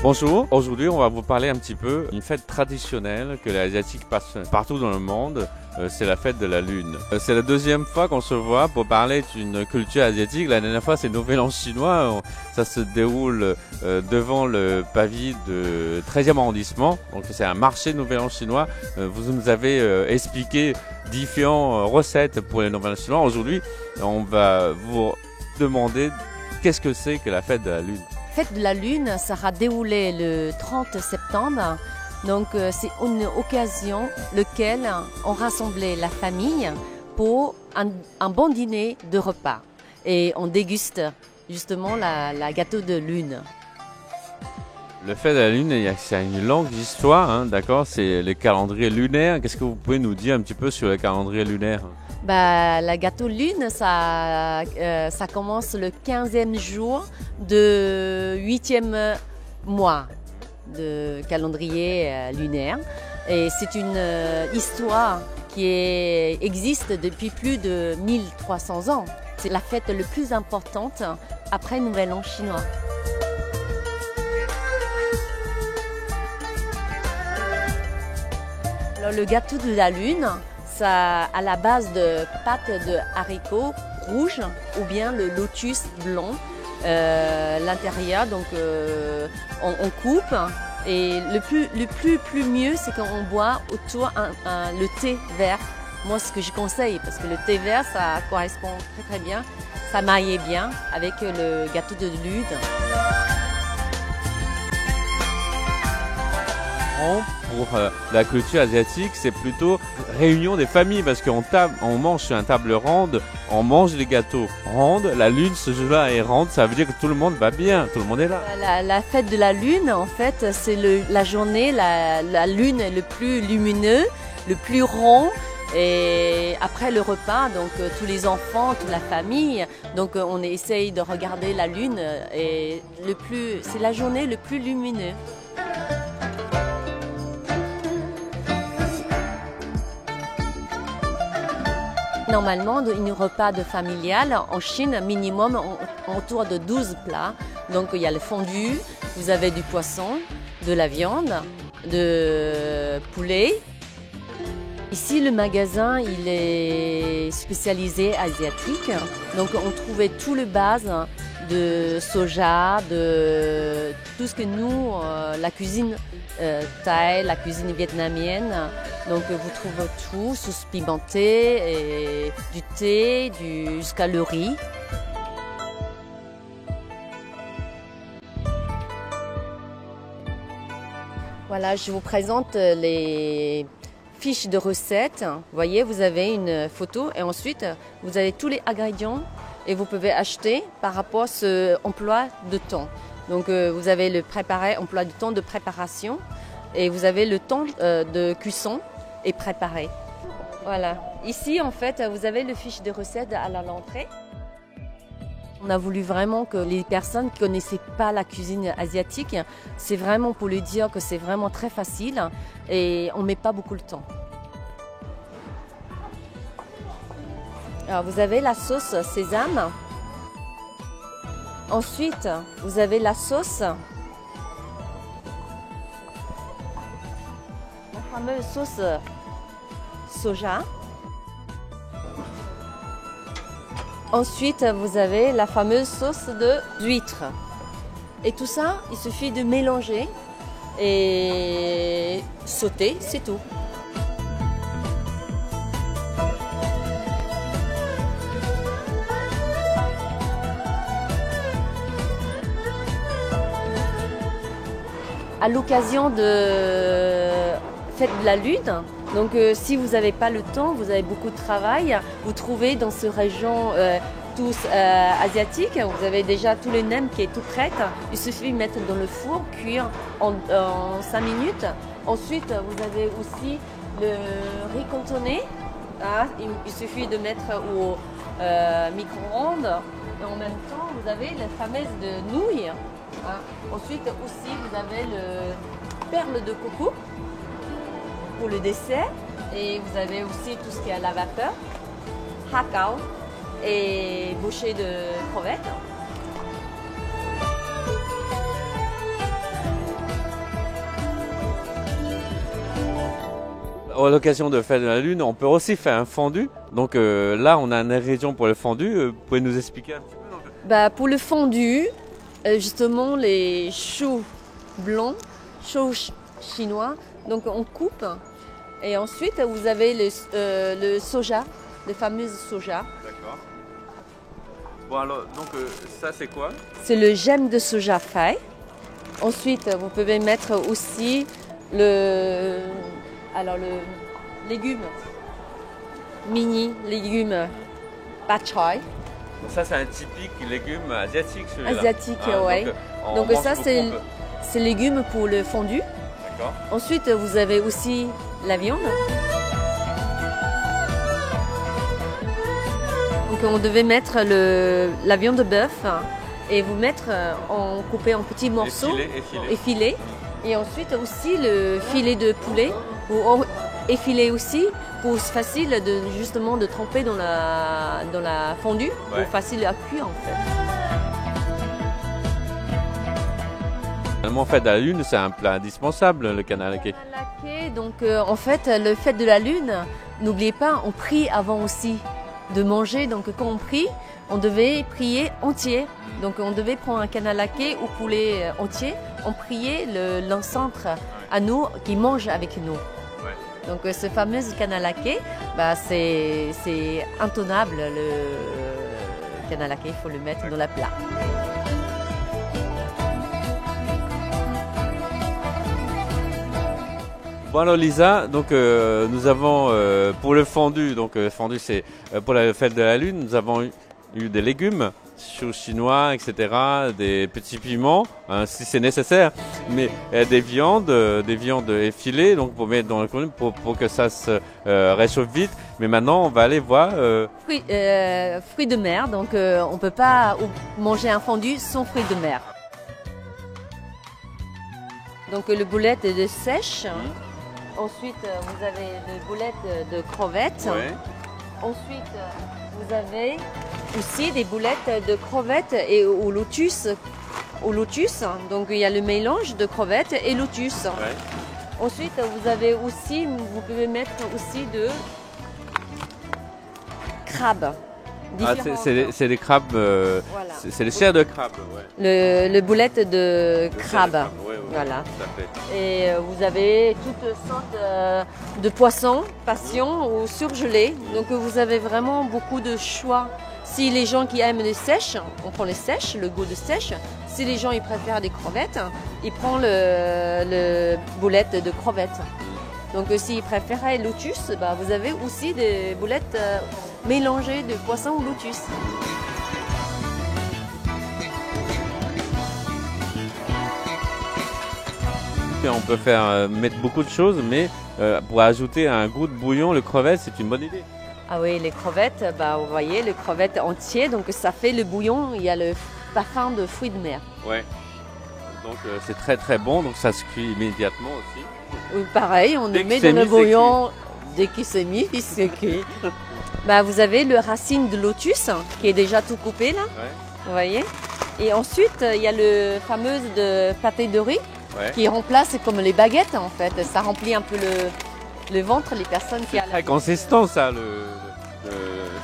Bonjour, aujourd'hui on va vous parler un petit peu d'une fête traditionnelle que les Asiatiques passent partout dans le monde, c'est la fête de la Lune. C'est la deuxième fois qu'on se voit pour parler d'une culture asiatique. La dernière fois c'est Nouvel An chinois, ça se déroule devant le pavillon de 13e arrondissement, donc c'est un marché Nouvel An chinois. Vous nous avez expliqué différentes recettes pour les Nouvel An chinois. Aujourd'hui on va vous demander qu'est-ce que c'est que la fête de la Lune. Fête de la Lune sera déroulée le 30 septembre. Donc c'est une occasion laquelle on rassemblait la famille pour un bon dîner de repas. Et on déguste justement la gâteau de Lune. Le fait de la Lune, c'est une longue histoire, hein, d'accord? C'est le calendrier lunaire. Qu'est-ce que vous pouvez nous dire un petit peu sur le calendrier lunaire? La gâteau Lune, ça commence le 15e jour de 8e mois de calendrier lunaire. Et c'est une histoire qui existe depuis plus de 1300 ans. C'est la fête la plus importante après Nouvel An chinois. Alors, le gâteau de la Lune, ça à la base de pâte de haricots rouges ou bien le lotus blanc. L'intérieur, donc on coupe et le plus mieux, c'est quand on boit autour le thé vert. Moi, ce que je conseille, parce que le thé vert, ça correspond très bien, ça maille bien avec le gâteau de Lune. Pour la culture asiatique, c'est plutôt réunion des familles parce qu'on mange sur une table ronde, on mange les gâteaux rondes, la lune ce jour-là est ronde, ça veut dire que tout le monde va bien, tout le monde est là. La fête de la Lune, en fait, c'est la journée, la lune est le plus lumineux, le plus rond. Et après le repas, donc tous les enfants, toute la famille, donc on essaye de regarder la lune et c'est la journée le plus lumineuse. Normalement, un repas de familial en Chine, minimum autour de 12 plats. Donc il y a le fondu, vous avez du poisson, de la viande, de poulet. Ici, le magasin, il est spécialisé asiatique. Donc on trouvait tout le base de soja, de tout ce que nous, la cuisine thaï, la cuisine vietnamienne. Donc vous trouvez tout, sauce pimentée, et du thé, jusqu'à le riz. Voilà, je vous présente les fiches de recettes. Vous voyez, vous avez une photo et ensuite vous avez tous les ingrédients et vous pouvez acheter par rapport à ce emploi de temps. Donc vous avez le emploi de temps de préparation et vous avez le temps de cuisson et préparé. Voilà. Ici, en fait, vous avez le fiche de recettes à l'entrée. On a voulu vraiment que les personnes qui ne connaissaient pas la cuisine asiatique, c'est vraiment pour lui dire que c'est vraiment très facile et on ne met pas beaucoup de temps. Alors, vous avez la sauce sésame. Ensuite, vous avez la sauce, la fameuse sauce soja. Ensuite, vous avez la fameuse sauce d'huître. Et tout ça, il suffit de mélanger et sauter, c'est tout. À l'occasion de fête de la Lune, donc si vous n'avez pas le temps, vous avez beaucoup de travail, vous trouvez dans cette région tous asiatiques, vous avez déjà tous les nems qui est tout prêt. Il suffit de mettre dans le four, cuire en 5 minutes. Ensuite, vous avez aussi le riz cantonné. Ah, il suffit de mettre au micro-ondes. Et en même temps, vous avez la fameuse de nouilles. Ah. Ensuite aussi, vous avez le perle de coco pour le dessert. Et vous avez aussi tout ce qui est à la vapeur, hakao et bouchée de crevettes. à l'occasion de Fête de la Lune, on peut aussi faire un fondu. Donc là, on a une région pour le fondu. Vous pouvez nous expliquer un petit peu Pour le fondu, justement, les choux blancs, choux chinois, donc on coupe. Et ensuite, vous avez le soja, le fameux soja. D'accord. Bon alors, donc ça c'est quoi? C'est le gemme de soja frais. Ensuite, vous pouvez mettre aussi le légume, mini légumes bak choy. Ça c'est un typique légume asiatique celui-là. Asiatique, oui. Donc ça c'est légumes pour le fondu. D'accord. Ensuite, vous avez aussi la viande. Donc on devait mettre la viande de bœuf et vous mettre couper en petits morceaux, effilés. Et ensuite aussi le filet de poulet effilé aussi pour facile justement de tremper dans la fondue, pour facile à cuire en fait. Finalement, Fête de la Lune, c'est un plat indispensable, le canalaké. Donc en fait, le Fête de la Lune, n'oubliez pas, on prie avant aussi de manger. Donc quand on prie, on devait prier entier. Donc on devait prendre un canalaké ou poulet entier. On priait l'ancêtre à nous qui mange avec nous. Donc ce fameux canalaké, c'est intenable. Le canalaké, il faut le mettre dans la plat. Bon alors Lisa, donc nous avons pour le fondu, donc fondu c'est pour la Fête de la Lune, nous avons eu des légumes, choux chinois, etc., des petits piments, hein, si c'est nécessaire, mais des viandes effilées, donc pour mettre dans le fondu pour que ça se réchauffe vite. Mais maintenant on va aller voir fruits de mer. Donc on peut pas manger un fondu sans fruits de mer. Donc le boulette de sèche. Ensuite, vous avez des boulettes de crevettes. Ouais. Ensuite, vous avez aussi des boulettes de crevettes et au lotus. Donc, il y a le mélange de crevettes et lotus. Ouais. Ensuite, vous pouvez mettre aussi de crabes. C'est des crabes, voilà. C'est les chairs de crabe. Ouais. Le boulette de crabe. Ouais, voilà. Tout à fait. Et vous avez toutes sortes de poissons, passion ou surgelés. Donc vous avez vraiment beaucoup de choix. Si les gens qui aiment les sèches, on prend les sèches, le goût de sèche. Si les gens ils préfèrent des crevettes, ils prennent le boulette de crevettes. Donc s'ils préfèrent lotus, vous avez aussi des boulettes mélangées de poisson ou lotus. On peut mettre beaucoup de choses, mais pour ajouter un goût de bouillon, le crevette, c'est une bonne idée. Ah oui, les crevettes, vous voyez, les crevettes entiers, donc ça fait le bouillon, il y a le parfum de fruits de mer. Ouais. Donc c'est très très bon, donc ça se cuit immédiatement aussi. Oui, pareil, on le met dans le bouillon dès qu'il s'est mis, il se cuit. Vous avez le racine de lotus qui est déjà tout coupé là, vous voyez. Et ensuite, il y a le fameux de pâté de riz qui remplace comme les baguettes en fait. Ça remplit un peu le ventre, les personnes qui... C'est très consistant ça,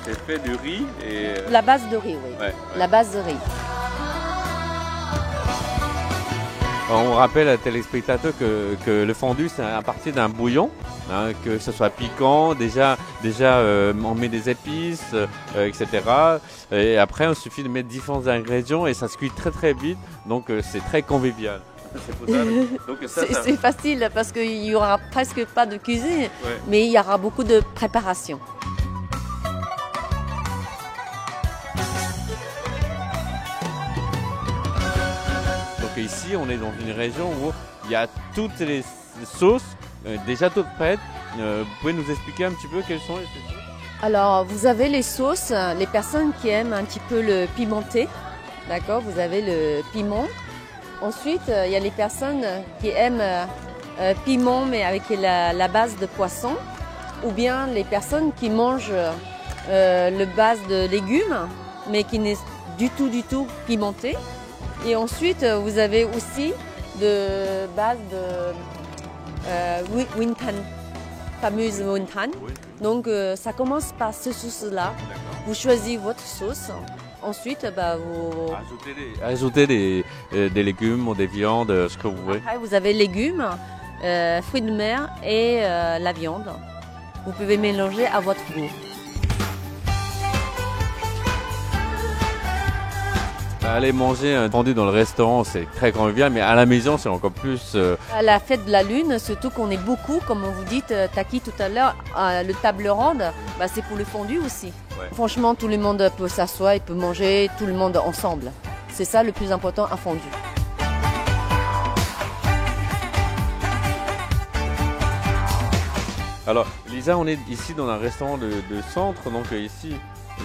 c'est fait du riz et... La base de riz, oui. Ouais. La base de riz. On rappelle à téléspectateurs que le fondu c'est à partir d'un bouillon, hein, que ce soit piquant, déjà on met des épices, etc. Et après il suffit de mettre différents ingrédients et ça se cuit très très vite, donc c'est très convivial. C'est facile parce qu'il n'y aura presque pas de cuisine, mais il y aura beaucoup de préparation. Ici, on est dans une région où il y a toutes les sauces déjà toutes prêtes. Vous pouvez nous expliquer un petit peu quelles sont les sauces? Alors, vous avez les sauces, les personnes qui aiment un petit peu le pimenté, d'accord? Vous avez le piment. Ensuite, il y a les personnes qui aiment piment mais avec la base de poisson, ou bien les personnes qui mangent le base de légumes mais qui n'est du tout pimenté. Et ensuite, vous avez aussi de base de winpan fameuse montagne. Oui. Donc ça commence par ce sauce-là. Vous choisissez votre sauce. Ensuite, vous... Ajoutez des légumes ou des viandes, ce que vous voulez. Après, vous avez légumes, fruits de mer et la viande. Vous pouvez mélanger à votre goût. Aller manger un fondue dans le restaurant, c'est très convivial, mais à la maison, c'est encore plus... À la fête de la Lune, surtout qu'on est beaucoup, comme vous dites, Taki tout à l'heure, le table ronde, c'est pour le fondu aussi. Ouais. Franchement, tout le monde peut s'asseoir et peut manger, tout le monde ensemble. C'est ça le plus important, un fondu. Alors, Lisa, on est ici dans un restaurant de centre, donc ici,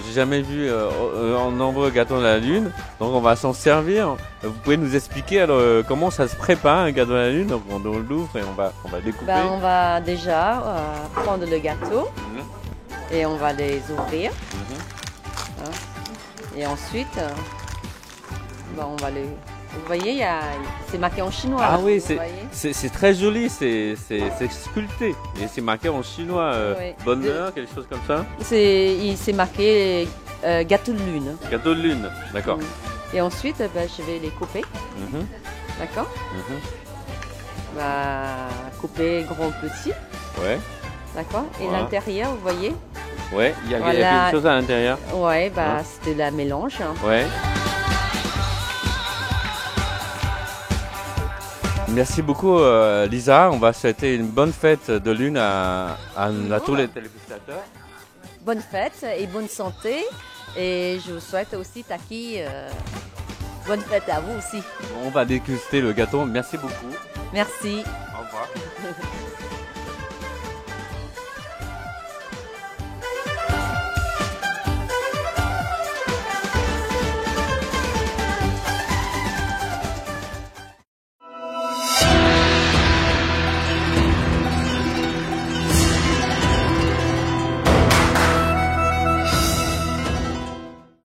j'ai jamais vu un nombreux gâteaux de la Lune, donc on va s'en servir. Vous pouvez nous expliquer alors comment ça se prépare un gâteau de la Lune? Donc on l'ouvre et on va découper. On va déjà prendre le gâteau et on va les ouvrir. Et ensuite, on va les... Vous voyez, c'est marqué en chinois. Ah là, oui, c'est très joli, c'est sculpté. Et c'est marqué en chinois, Oui. bonheur, quelque chose comme ça. C'est marqué gâteau de lune. Gâteau de lune, d'accord. Et ensuite, je vais les couper. D'accord. Couper grand petit. Ouais. D'accord. Et Voilà. l'intérieur, vous voyez? Ouais, il y a Voilà. quelque chose à l'intérieur. Ouais, c'est de la mélange. Ouais. Merci beaucoup Lisa, on va souhaiter une bonne fête de lune à tous les téléspectateurs. Bonne fête et bonne santé. Et je vous souhaite aussi, Taki, bonne fête à vous aussi. On va déguster le gâteau, merci beaucoup. Merci. Au revoir.